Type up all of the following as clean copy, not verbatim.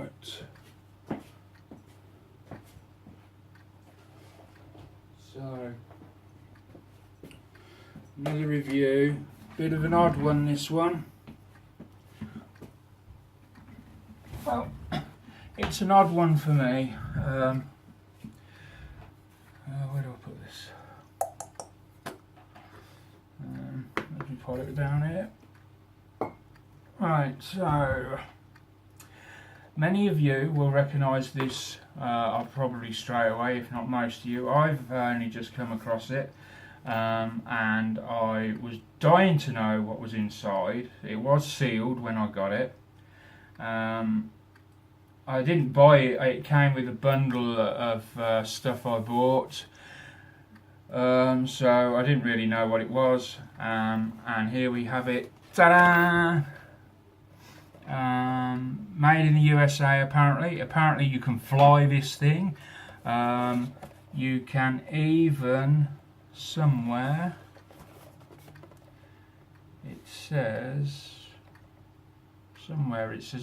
Right. So, another review. Bit of an odd one, this one. Well, it's an odd one for me. Where do I put this? Let me put it down here. Right, so many of you will recognise this probably straight away, if not most of you. I've only just come across it, and I was dying to know what was inside. It was sealed when I got it. I didn't buy it, it came with a bundle of stuff I bought, so I didn't really know what it was, and here we have it. Ta-da! Made in the USA apparently. Apparently you can fly this thing. You can even, somewhere, it says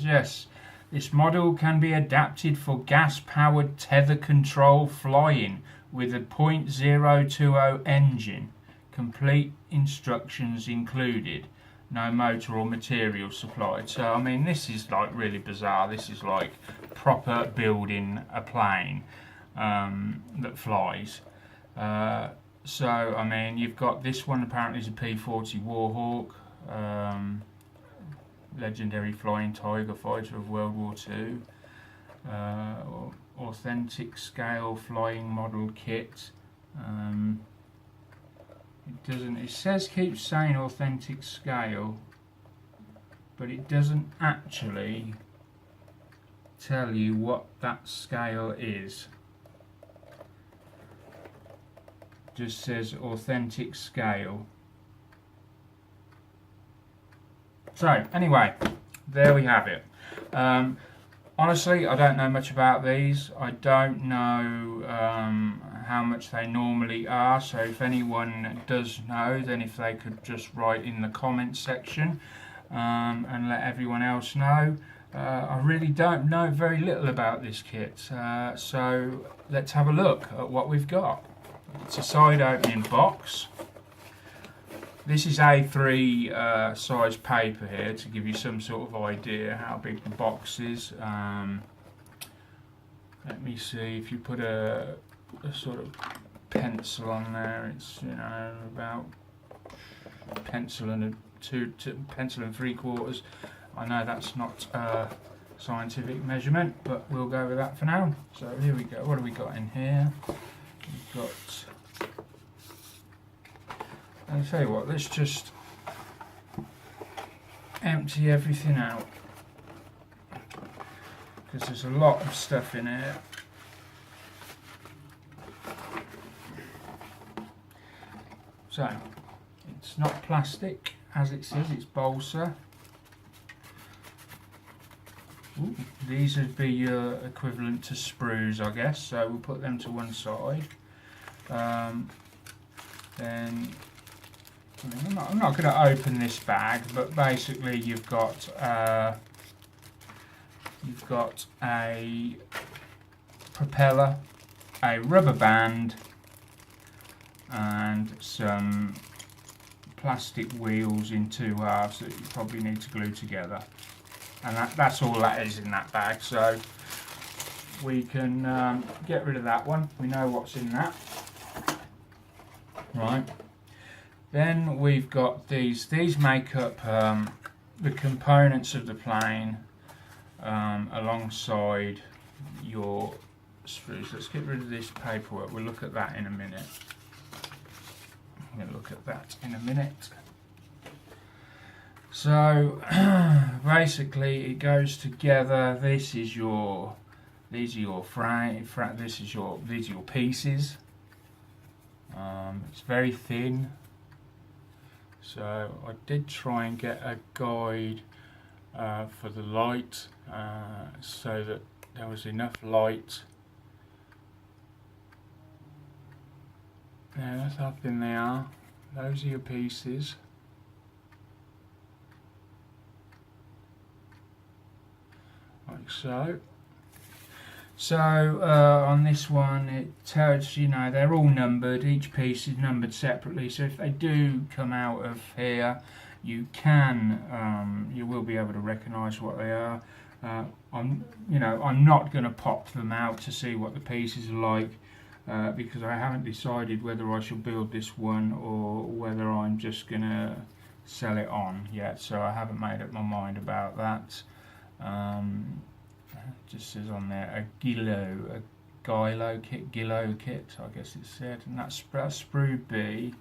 yes, this model can be adapted for gas-powered tether control flying with a .020 engine. Complete instructions included. No motor or material supplied. So I mean, this is like really bizarre. This is like proper building a plane that flies. So I mean, you've got this one apparently is a P-40 Warhawk, legendary flying tiger fighter of World War II. Authentic scale flying model kit. It says, keeps saying authentic scale, but it doesn't actually tell you what that scale is. Just says authentic scale. So anyway, there we have it. Honestly, I don't know much about these. I don't know how much they normally are, so if anyone does know, then if they could just write in the comments section and let everyone else know. I really don't know very little about this kit, so let's have a look at what we've got. It's a side opening box. This is A3 size paper here to give you some sort of idea how big the box is. Let me see, if you put a sort of pencil on there, it's, you know, about pencil and pencil and 3/4. I know that's not a scientific measurement, but we'll go with that for now. So here we go. What have we got in here? We've got, I'll tell you what, let's just empty everything out, because there's a lot of stuff in here. So, it's not plastic, as it says, it's balsa. Ooh, these would be your equivalent to sprues, I guess, so we'll put them to one side. Then I'm not going to open this bag, but basically you've got a propeller, a rubber band, and some plastic wheels in 2 halves that you probably need to glue together. And that's all that is in that bag, so we can get rid of that one. We know what's in that. Right. Then we've got these. These make up the components of the plane alongside your sprues. Let's get rid of this paperwork. We'll look at that in a minute. So basically, it goes together. These are your frame. These are your pieces. It's very thin. So I did try and get a guide for the light, so that there was enough light. Yeah, that's how thin they are. Those are your pieces. Right, like so. So on this one it tells you know they're all numbered, each piece is numbered separately, so if they do come out of here you will be able to recognise what they are. I'm not going to pop them out to see what the pieces are like because I haven't decided whether I shall build this one or whether I'm just going to sell it on yet, so I haven't made up my mind about that. Just says on there a Guillows kit, I guess it said, and that's Sprue B.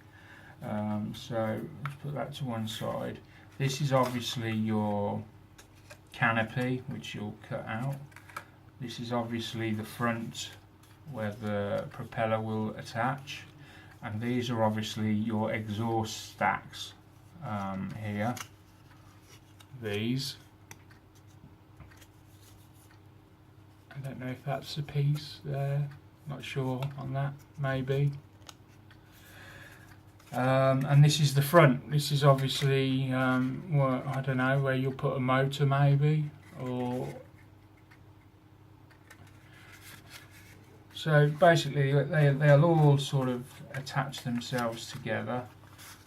So let's put that to one side. This is obviously your canopy, which you'll cut out. This is obviously the front where the propeller will attach, and these are obviously your exhaust stacks here. These, I don't know if that's a piece there, not sure on that, maybe. And this is the front. This is obviously, well, I don't know, where you'll put a motor maybe, or so basically they'll all sort of attach themselves together.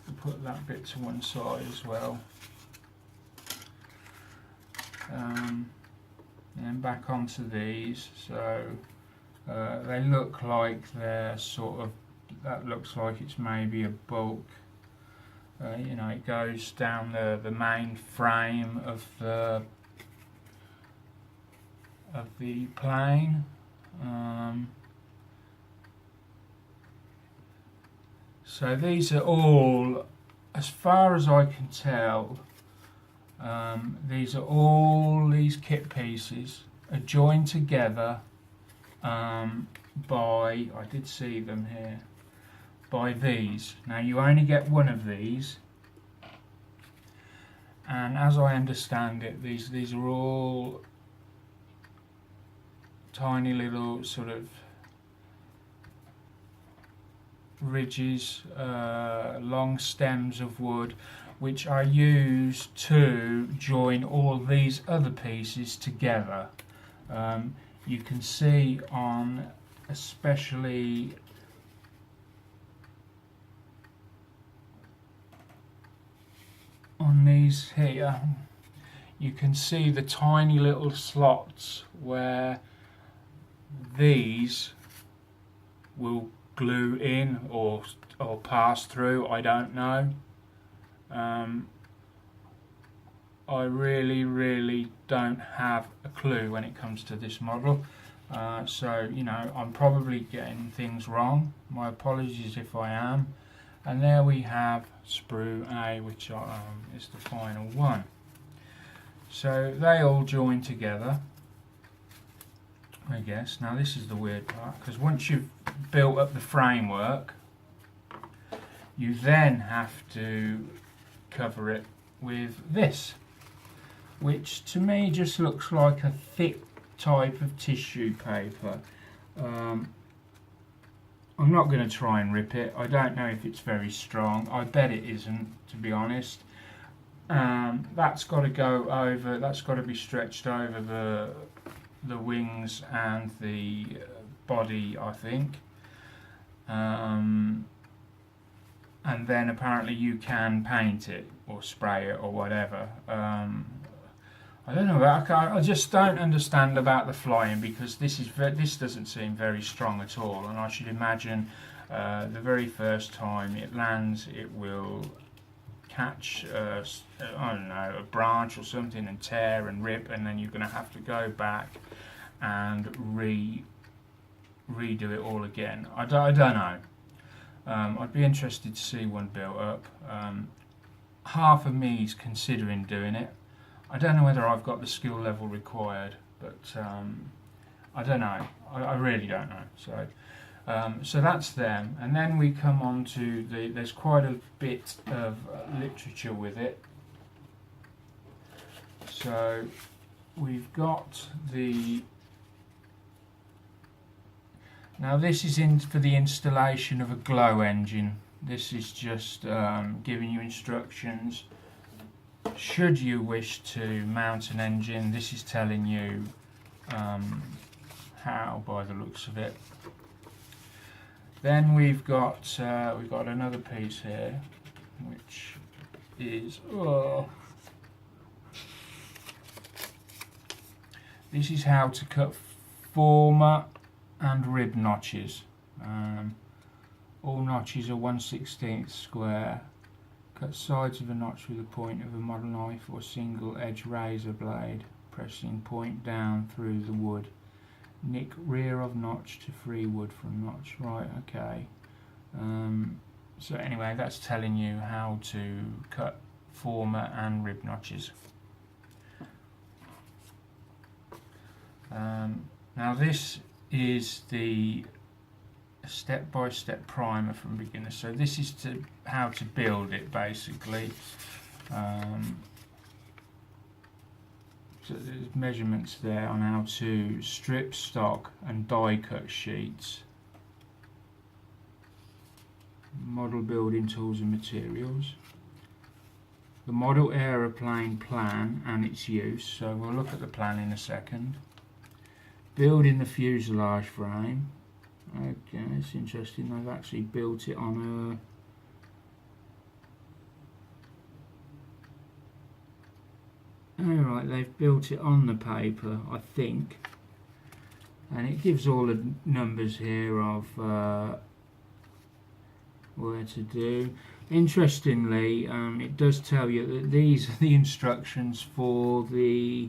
We'll put that bit to one side as well. And back onto these, so they look like they're sort of, that looks like it's maybe a bulk. It goes down the main frame of the plane. So these are all, as far as I can tell, these are all, these kit pieces are joined together by, I did see them here, by these. Now you only get one of these, and as I understand it, these are all tiny little sort of ridges, long stems of wood, which are used to join all these other pieces together. You can see on, especially on these here, you can see the tiny little slots where these will glue in or pass through, I don't know. I really don't have a clue when it comes to this model, so I'm probably getting things wrong. My apologies if I am. And there we have Sprue A, which is the final one. So they all join together, I guess. Now this is the weird part, because once you've built up the framework, you then have to cover it with this, which to me just looks like a thick type of tissue paper. I'm not going to try and rip it. I don't know if it's very strong. I bet it isn't, to be honest. That's got to go over, that's got to be stretched over the wings and the body, I think. And then apparently you can paint it or spray it or whatever. I don't know. I just don't understand about the flying, because this doesn't seem very strong at all, and I should imagine the very first time it lands, it will catch I don't know, a branch or something and tear and rip, and then you're going to have to go back and redo it all again. I don't know. I'd be interested to see one built up. Half of me is considering doing it. I don't know whether I've got the skill level required, but I don't know. I really don't know. So that's them, and then we come on to there's quite a bit of literature with it. So we've got now this is for the installation of a glow engine. This is just giving you instructions should you wish to mount an engine, this is telling you how, by the looks of it. Then we've got another piece here, which is this is how to cut former and rib notches. All notches are 1/16 square. Cut sides of a notch with the point of a model knife or single edge razor blade, pressing point down through the wood. Nick rear of notch to free wood from notch. Right, okay. So anyway, that's telling you how to cut former and rib notches. Now this is the step-by-step primer from beginners. So this is how to build it, basically. So there's measurements there on how to strip, stock and die cut sheets. Model building tools and materials. The model aeroplane plan and its use. So we'll look at the plan in a second. Building the fuselage frame. Okay, it's interesting. They've actually built it on Alright, they've built it on the paper, I think. And it gives all the numbers here of where to do. Interestingly, it does tell you that these are the instructions for the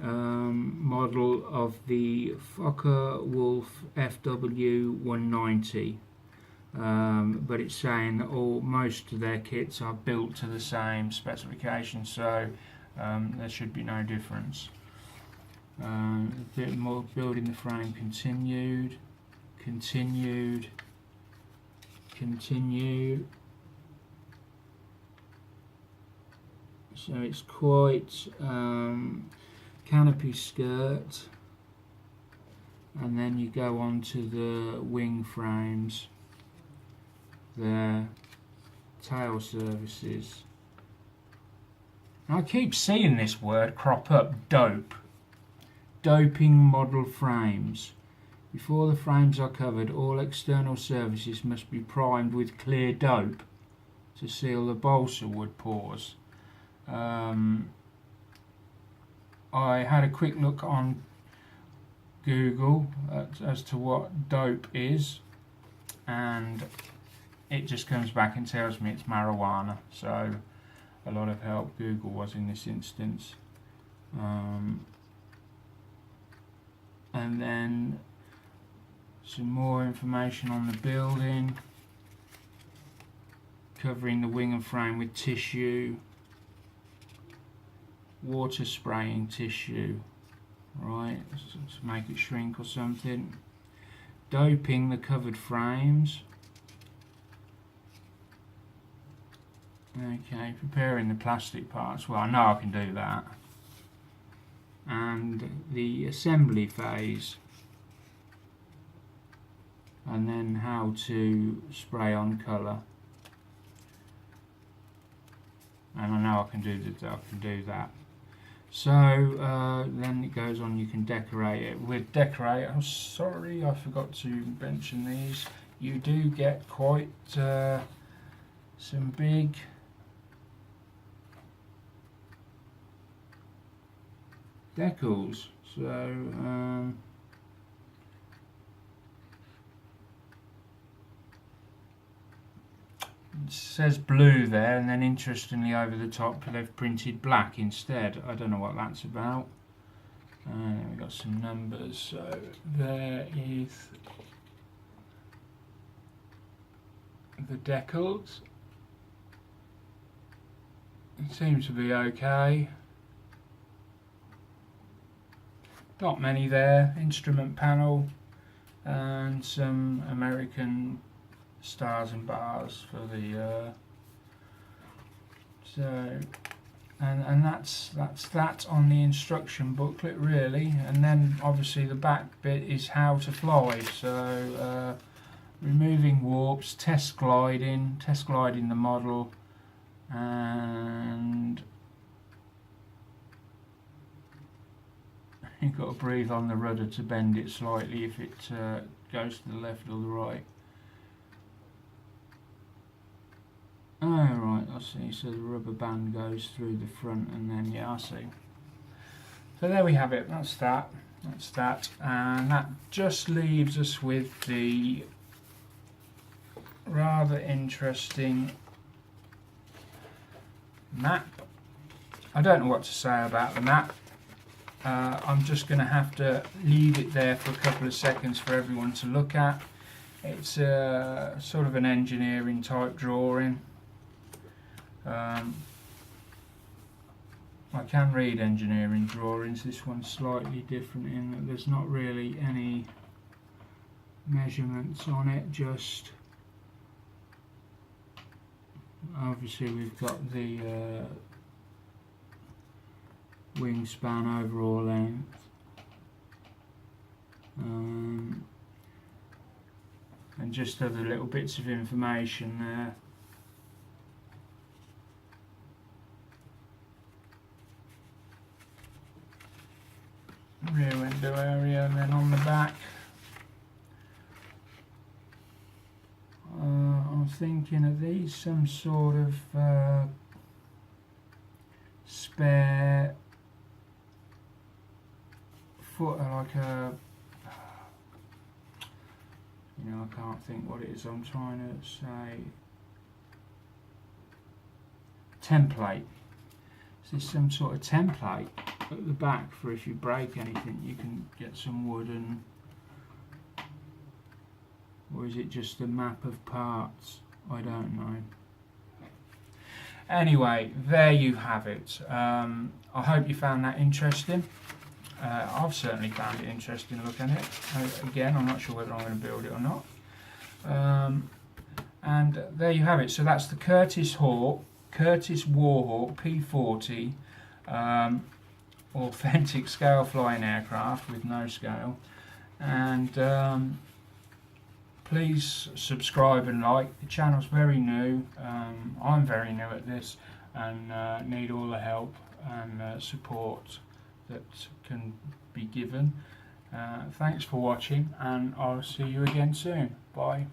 model of the Focke-Wulf FW190, but it's saying that most of their kits are built to the same specification, so there should be no difference. A bit more building the frame continued. So it's quite canopy skirt, and then you go on to the wing frames, their tail surfaces. Now I keep seeing this word crop up, dope. Doping model frames. Before the frames are covered, all external surfaces must be primed with clear dope to seal the balsa wood pores. I had a quick look on Google as to what dope is, and it just comes back and tells me it's marijuana, so a lot of help Google was in this instance. And then some more information on the building, covering the wing and frame with tissue, water spraying tissue, right, to make it shrink or something, doping the covered frames, okay, preparing the plastic parts, well I know I can do that, and the assembly phase, and then how to spray on colour, and I know I can do that. So then it goes on, you can decorate it with oh sorry, I forgot to mention these. You do get quite some big decals. So it says blue there, and then interestingly over the top they've printed black instead. I don't know what that's about. We've got some numbers. So there is the decals. It seems to be okay. Not many there. Instrument panel and some American stars and bars for the and that's that on the instruction booklet really. And then obviously the back bit is how to fly. So removing warps, test gliding the model, and You've got to breathe on the rudder to bend it slightly if it goes to the left or the right. Oh right, I see, so the rubber band goes through the front and then, yeah, I see. So there we have it, that's that, and that just leaves us with the rather interesting map. I don't know what to say about the map. I'm just going to have to leave it there for a couple of seconds for everyone to look at. It's sort of an engineering type drawing. I can read engineering drawings. This one's slightly different in that there's not really any measurements on it, just obviously we've got the wingspan overall length, and just other little bits of information there. Rear window area, and then on the back I'm thinking of these some sort of spare foot, like a, you know, I can't think what it is I'm trying to say. Template. Is this some sort of template at the back for if you break anything you can get some wood, and or is it just a map of parts? I don't know. Anyway, there you have it. I hope you found that interesting. I've certainly found it interesting looking at it. Again, I'm not sure whether I'm going to build it or not. And there you have it. So that's the Curtiss Warhawk P-40 authentic scale flying aircraft with no scale. And please subscribe and like. The channel's very new. I'm very new at this and need all the help and support that can be given. Thanks for watching, and I'll see you again soon. Bye.